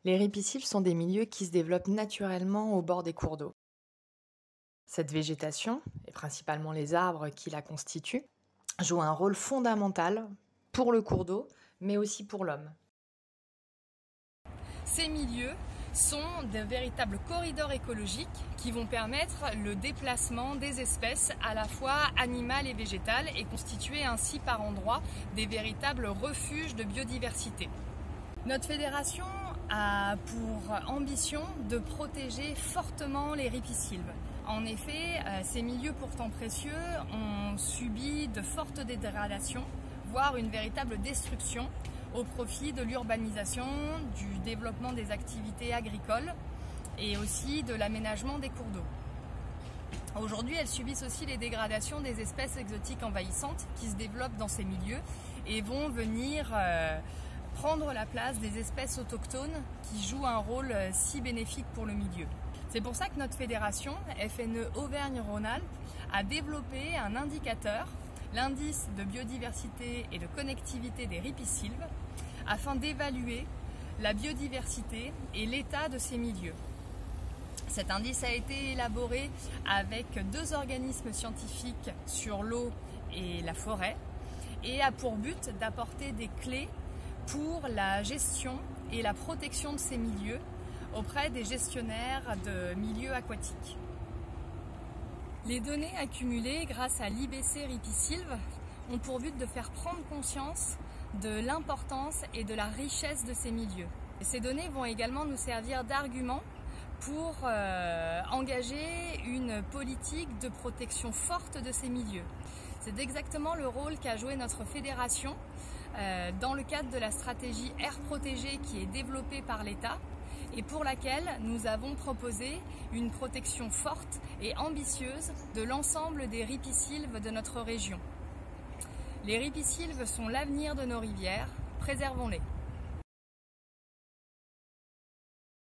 Les ripisylves sont des milieux qui se développent naturellement au bord des cours d'eau. Cette végétation, et principalement les arbres qui la constituent, joue un rôle fondamental pour le cours d'eau, mais aussi pour l'homme. Ces milieux sont de véritables corridors écologiques qui vont permettre le déplacement des espèces à la fois animales et végétales et constituer ainsi par endroits des véritables refuges de biodiversité. Notre fédération a pour ambition de protéger fortement les ripisylves. En effet, ces milieux pourtant précieux ont subi de fortes dégradations, voire une véritable destruction au profit de l'urbanisation, du développement des activités agricoles et aussi de l'aménagement des cours d'eau. Aujourd'hui, elles subissent aussi les dégradations des espèces exotiques envahissantes qui se développent dans ces milieux et vont venir prendre la place des espèces autochtones qui jouent un rôle si bénéfique pour le milieu. C'est pour ça que notre fédération, FNE Auvergne-Rhône-Alpes, a développé un indicateur, l'indice de biodiversité et de connectivité des ripisylves, afin d'évaluer la biodiversité et l'état de ces milieux. Cet indice a été élaboré avec 2 organismes scientifiques sur l'eau et la forêt et a pour but d'apporter des clés pour la gestion et la protection de ces milieux auprès des gestionnaires de milieux aquatiques. Les données accumulées grâce à l'IBC Ripisylve ont pour but de faire prendre conscience de l'importance et de la richesse de ces milieux. Et ces données vont également nous servir d'argument pour engager une politique de protection forte de ces milieux. C'est exactement le rôle qu'a joué notre fédération dans le cadre de la stratégie Aires protégées qui est développée par l'État et pour laquelle nous avons proposé une protection forte et ambitieuse de l'ensemble des ripisylves de notre région. Les ripisylves sont l'avenir de nos rivières, préservons-les.